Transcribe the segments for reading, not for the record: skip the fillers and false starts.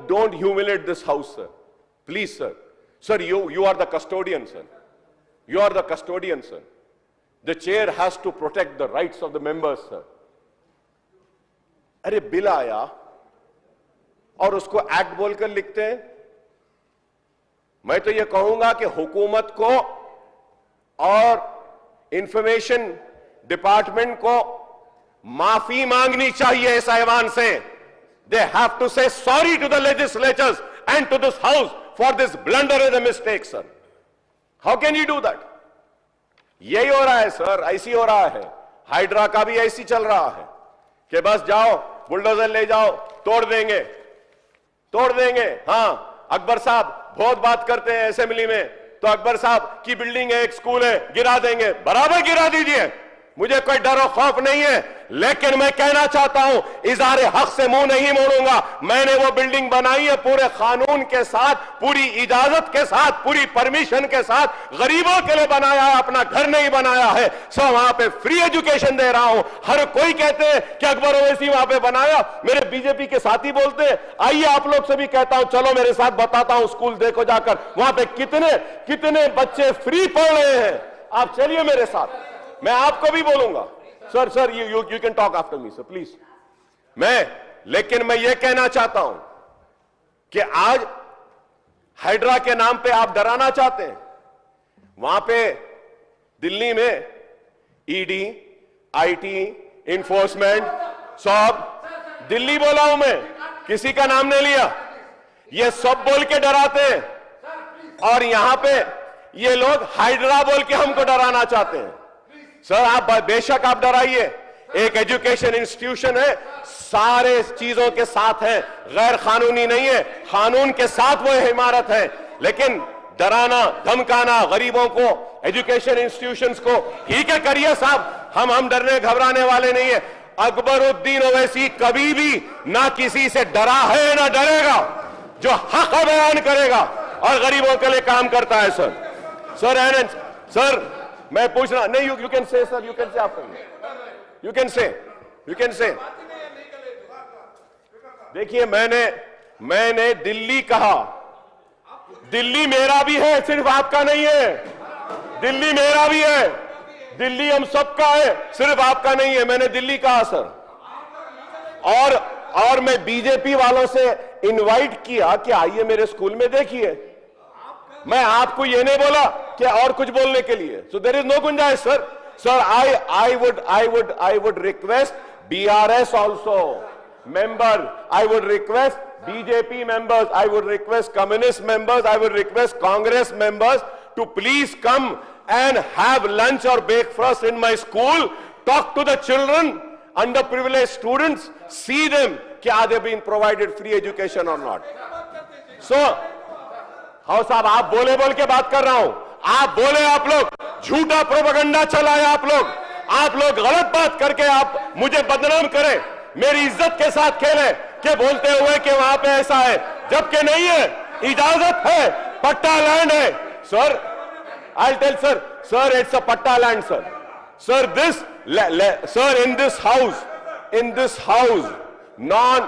don't humiliate this house, sir. Please, sir. Sir, you are the custodian, sir. You are the custodian, sir. The chair has to protect the rights of the members, sir. अरे bill आया और उसको act बोलकर लिखते हैं। मैं तो ये कहूंगा कि हुकूमत को और इंफॉर्मेशन डिपार्टमेंट को माफी मांगनी चाहिए इस ऐवान से। They have to say sorry to the legislatures and to this house for this blunder and the mistake, sir. How can you do that? यही हो रहा है सर, ऐसी हो रहा है। हाइड्रा का भी ऐसी चल रहा है कि बस जाओ, बुलडोजर ले जाओ, तोड़ देंगे, तोड़ देंगे। हां, अकबर साहब बहुत बात करते हैं असेंबली में, तो अकबर साहब की बिल्डिंग है, एक स्कूल है, गिरा देंगे, बराबर गिरा दीजिए, मुझे कोई डर और खौफ नहीं है। लेकिन मैं कहना चाहता हूं, इज़हारे हक से मुंह नहीं मोड़ूंगा। मैंने वो बिल्डिंग बनाई है पूरे कानून के साथ, पूरी इजाजत के साथ, पूरी परमिशन के साथ, गरीबों के लिए बनाया है, अपना घर नहीं बनाया है। सो वहां पे फ्री एजुकेशन दे रहा हूं। हर कोई कहते हैं कि अकबर ओवैसी वहां पे बनाया। मेरे बीजेपी के साथी बोलते हैं, आइए आप लोग से भी कहता हूं, चलो मेरे साथ बताता हूं, स्कूल देखो जाकर, वहां पे कितने कितने बच्चे फ्री पढ़ रहे हैं। आप चलिए मेरे साथ, मैं आपको भी बोलूंगा। Sir you can talk after me sir, please. लेकिन मैं ये कहना चाहता हूं कि आज हाइड्रा के नाम पे आप डराना चाहते हैं। वहां पे दिल्ली में ईडी, आईटी, इन्फोर्समेंट, सब दिल्ली बोला हूं मैं, किसी का नाम नहीं लिया। ये सब बोल के डराते हैं और यहां पे ये लोग हाइड्रा बोल के हमको डराना चाहते हैं। सर आप बेशक आप डराइए, एक एजुकेशन इंस्टीट्यूशन है, सारे चीजों के साथ है, गैर कानूनी नहीं है, कानून के साथ वो इमारत है। लेकिन डराना धमकाना गरीबों को, एजुकेशन इंस्टीट्यूशंस को, ठीक है करिए साहब, हम डरने घबराने वाले नहीं है। अकबरुद्दीन ओवैसी कभी भी ना किसी से डरा है ना डरेगा। जो हक बयान करेगा और गरीबों के लिए काम करता है। सर मैं पूछ रहा नहीं, you can say sir, you can say after me, you can say. देखिए मैंने दिल्ली कहा, दिल्ली मेरा भी है, सिर्फ आपका नहीं है। दिल्ली मेरा भी है, दिल्ली हम सबका है, सिर्फ आपका नहीं है। मैंने दिल्ली कहा सर। और मैं बीजेपी वालों से इनवाइट किया कि आइए मेरे स्कूल में देखिए। मैं आपको ये नहीं बोला कि और कुछ बोलने के लिए। सो देयर इज नो गुंजाइश sir. I would request BRS also member, I would request BJP members, I would request communist members, I would request Congress members to please come and have lunch or breakfast in my school, talk to the children, underprivileged students, see them कि are they being provided free education or not. So हाँ साहब, आप बोल के बात कर रहा हूं, आप बोले, आप लोग झूठा प्रोपेगेंडा चलाया, आप लोग गलत बात करके आप मुझे बदनाम करें, मेरी इज्जत के साथ खेले कि बोलते हुए कि वहां पे ऐसा है, जबकि नहीं है, इजाजत है, पट्टा लैंड है। Sir I tell sir it's a patta land sir this sir in this house non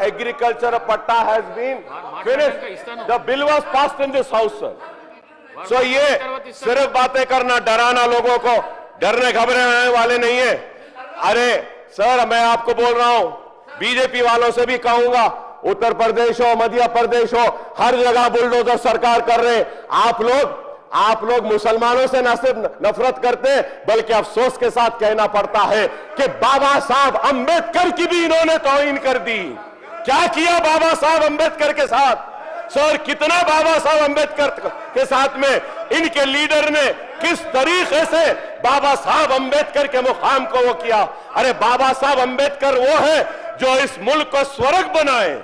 agriculture patta has been finished, the bill was passed in this house sir. So ये सिर्फ बातें करना, डराना लोगों को, डरने घबराने वाले नहीं है। अरे सर मैं आपको बोल रहा हूं, बीजेपी वालों से भी कहूंगा, उत्तर प्रदेश हो, मध्य प्रदेश हो, हर जगह बुलडोजर सरकार कर रहे। आप लोग मुसलमानों से न सिर्फ नफरत करते हैं, बल्कि अफसोस के साथ कहना पड़ता है कि बाबा साहब अंबेडकर की भी इन्होंने तौहीन कर दी। क्या किया बाबा साहब अंबेडकर के साथ? सर कितना बाबा साहब अंबेडकर के साथ में इनके लीडर ने किस तरीके से बाबा साहब अंबेडकर के मुकाम को वो किया। अरे बाबा साहब अंबेडकर वो है जो इस मुल्क को स्वर्ग बनाए,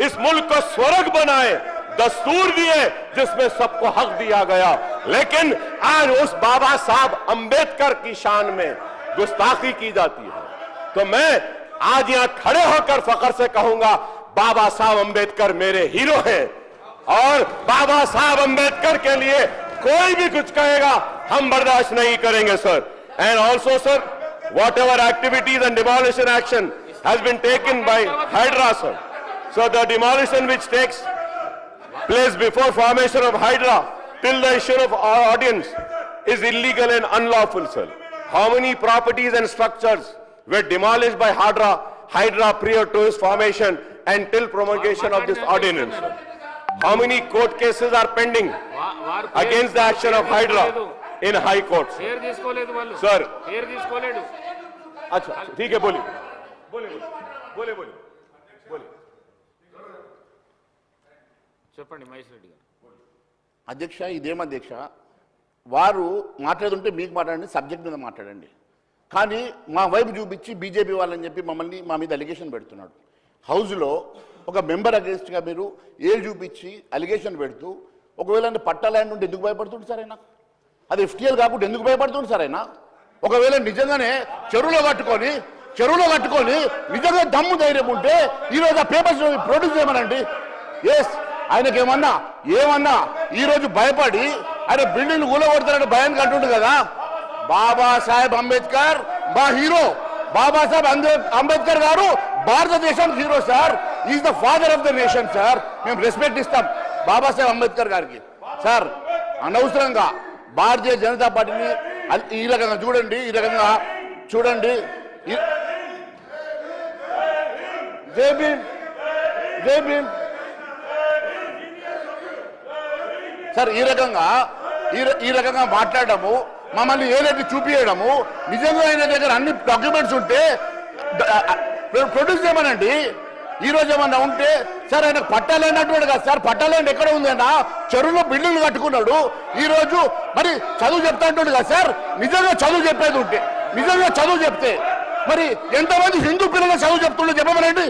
इस मुल्क को स्वर्ग बनाए, दस्तूर दिए जिसमें सबको हक दिया गया। लेकिन आज उस बाबा साहब अंबेडकर की शान में गुस्ताखी की जाती है। तो मैं आज यहां खड़े होकर फख्र से कहूंगा, बाबा साहब अंबेडकर मेरे हीरो हैं, और बाबा साहब अंबेडकर के लिए कोई भी कुछ कहेगा हम बर्दाश्त नहीं करेंगे sir. And also sir, whatever activities and demolition action has been taken by HYDRAA sir, So the demolition which takes place before formation of Hydra till the issue of our audience is illegal and unlawful, sir. How many properties and structures were demolished by Hydra prior to its formation and till promulgation of this ordinance? How many court cases are pending against the action of Hydra in High Court? Sir. अच्छा ठीक है बोलिए बोलिए बोलिए बोलिए చెప్పండి మహేష్ రెడ్డి గారు. అధ్యక్ష ఇదేం అధ్యక్ష వారు మాట్లాడుతుంటే మీకు మాట్లాడండి సబ్జెక్ట్ మీద మాట్లాడండి కానీ మా వైపు చూపించి బీజేపీ వాళ్ళని చెప్పి మమ్మల్ని మా మీద అలిగేషన్ పెడుతున్నాడు హౌస్లో ఒక మెంబర్ అగేన్స్ట్గా మీరు ఏలు చూపించి అలిగేషన్ పెడుతూ ఒకవేళ పట్టా ల్యాండ్ ఉంటే ఎందుకు భయపడుతుంది సార్ అయినా అది ఎఫ్టీఎల్ కాకుండా ఎందుకు భయపడుతుంది సార్ అయినా ఒకవేళ నిజంగానే చెరువులో కట్టుకొని నిజంగా దమ్ము ధైర్యం ఉంటే ఈరోజు ఆ పేపర్స్ ప్రొడ్యూస్ చేయమనండి ఎస్ ఆయనకి ఏమన్నా ఈరోజు భయపడి ఆయన బిల్డింగ్ కూలగొడతారని భయానికి అంటుండు కదా బాబాసాహెబ్ అంబేద్కర్ మా హీరో బాబాసాహెబ్ అంబేద్కర్ గారు భారతదేశానికి hero sir is the father of the nation sir మేము రెస్పెక్ట్ ఇస్తాం బాబాసాహెబ్ అంబేద్కర్ గారికి సార్ అనవసరంగా భారతీయ జనతా పార్టీని ఈ రకంగా చూడండి జై భీమ్ సార్ ఈ రకంగా మాట్లాడము మమ్మల్ని ఏదైతే చూపించడము నిజంగా ఆయన దగ్గర అన్ని డాక్యుమెంట్స్ ఉంటే ప్రొడ్యూస్ చేయమనండి ఈ రోజు ఏమన్నా ఉంటే సార్ ఆయన పట్టాలేండి అంటున్నాడు కదా సార్ పట్టాలేండి ఎక్కడ ఉందన్నా చెరువులో బిల్డింగ్లు కట్టుకున్నాడు ఈ రోజు మరి చదువు చెప్తా అంటున్నాడు కదా సార్ నిజంగా చదువు చెప్పేది ఉంటే నిజంగా చదువు చెప్తే మరి ఎంతమంది హిందూ పిల్లలు చదువు చెప్తుండో చెప్పమనండి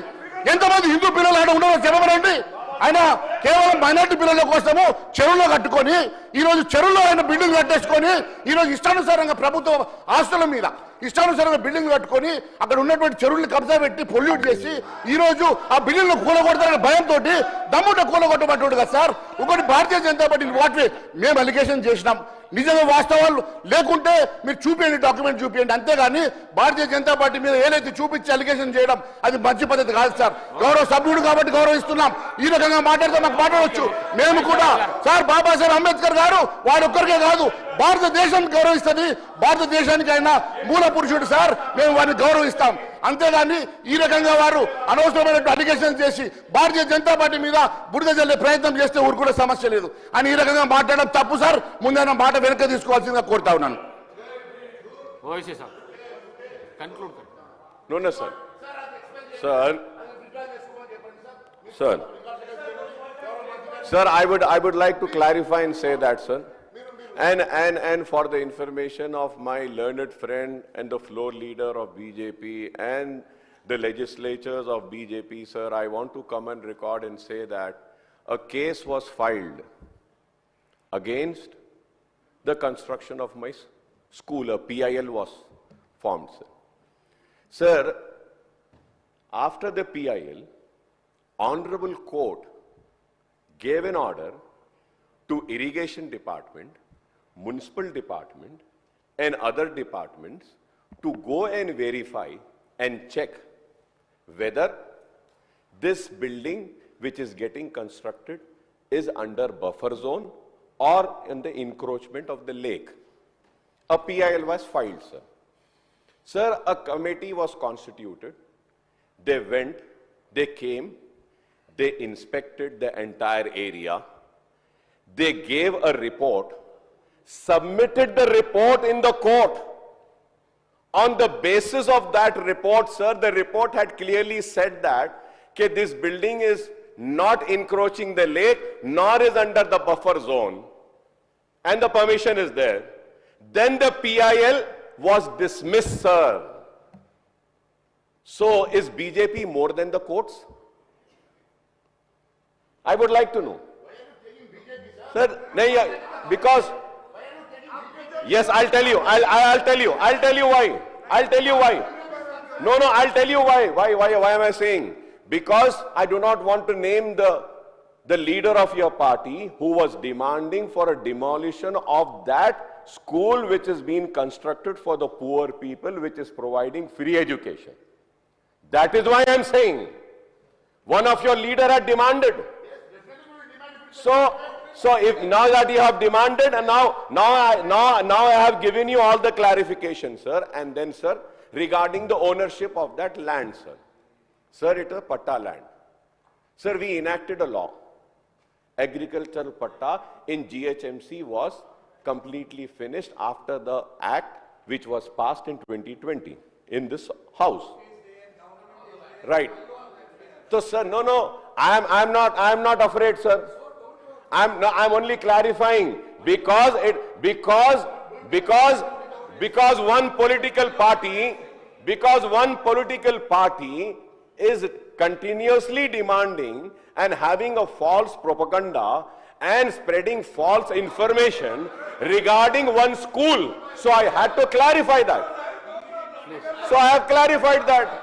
ఎంతమంది హిందూ పిల్లలు ఆడ ఉండదో చెప్పమనండి ఆయన కేవలం మైనార్టీ పిల్లల కోసము చెరువులో కట్టుకొని ఈరోజు చెరువులో ఆయన బిల్డింగ్ కట్టేసుకొని ఈరోజు ఇష్టానుసారంగా ప్రభుత్వ ఆస్తుల మీద ఇష్టానుసారంగా బిల్డింగ్ కట్టుకొని అక్కడ ఉన్నటువంటి చెరువుల్ని కబ్జా పెట్టి పొల్యూట్ చేసి ఈరోజు ఆ బిల్డింగ్ను కూలగొడతారనే భయంతో దమ్ముట కూలగొట్టబట్టాడు కదా సార్ ఒకటి భారతీయ జనతా పార్టీ వాటి మేము అలిగేషన్ చేసినాం నిజంగా వాస్తవాలు లేకుంటే మీరు చూపించండి డాక్యుమెంట్ చూపించండి అంతేగాని భారతీయ జనతా పార్టీ మీద ఏదైతే చూపించి అలిగేషన్ చేయడం అది మంచి పద్ధతి కాదు సార్ గౌరవ సభ్యుడు కాబట్టి గౌరవిస్తున్నాం ఈ రకంగా మాట్లాడితే మాకు మాట్లాడవచ్చు మేము కూడా సార్ బాబాసాహెబ్ అంబేద్కర్ గారు వాడు ఒక్కరికే కాదు భారతదేశాన్ని గౌరవిస్తుంది భారతదేశానికి ఆయన మూల పురుషుడు సార్ మేము వారిని గౌరవిస్తాం అంతేగాని ఈ రకంగా వారు అనవసరమైన అలిగేషన్ చేసి భారతీయ జనతా పార్టీ మీద బురద జల్లే ప్రయత్నం చేస్తే ఊరుకునే సమస్య లేదు అని ఈ రకంగా మాట్లాడడం తప్పు సార్ ముందైనా మాట వెనక తీసుకోవాల్సిందిగా కోరుతా ఉన్నాను Sir, I would like to clarify and say that, sir. And for the information of my learned friend and the floor leader of BJP and the legislatures of BJP, sir, I want to come and record and say that a case was filed against the construction of my school. A PIL was formed, sir. Sir, after the PIL, Honorable Court gave an order to Irrigation Department, Municipal Department and other departments to go and verify and check whether this building which is getting constructed is under buffer zone or in the encroachment of the lake. A PIL was filed, sir. Sir, a committee was constituted. They went, they came, they inspected the entire area. They gave a report, submitted the report in the court. On the basis of that report, sir, the report had clearly said that this building is not encroaching the lake, nor is under the buffer zone. And the permission is there. Then the PIL was dismissed, sir. So, is BJP more than the courts? I would like to know. Sir, because yes, I'll tell you. I'll tell you why. I'll tell you why. No, I'll tell you why. Why am I saying? Because I do not want to name the leader of your party who was demanding for a demolition of that school which is being constructed for the poor people, which is providing free education. That is why I'm saying One of your leader had demanded. So if now that you have demanded, and now I have given you all the clarification, sir. And then, sir, regarding the ownership of that land, sir. Sir, it is a patta land. Sir, we enacted a law. Agricultural patta in GHMC was completely finished after the act which was passed in 2020 in this house. Right. So, sir, no, I'm not afraid, sir. I'm only clarifying because one political party is continuously demanding and having a false propaganda and spreading false information regarding one school. So I had to clarify that. So I have clarified that.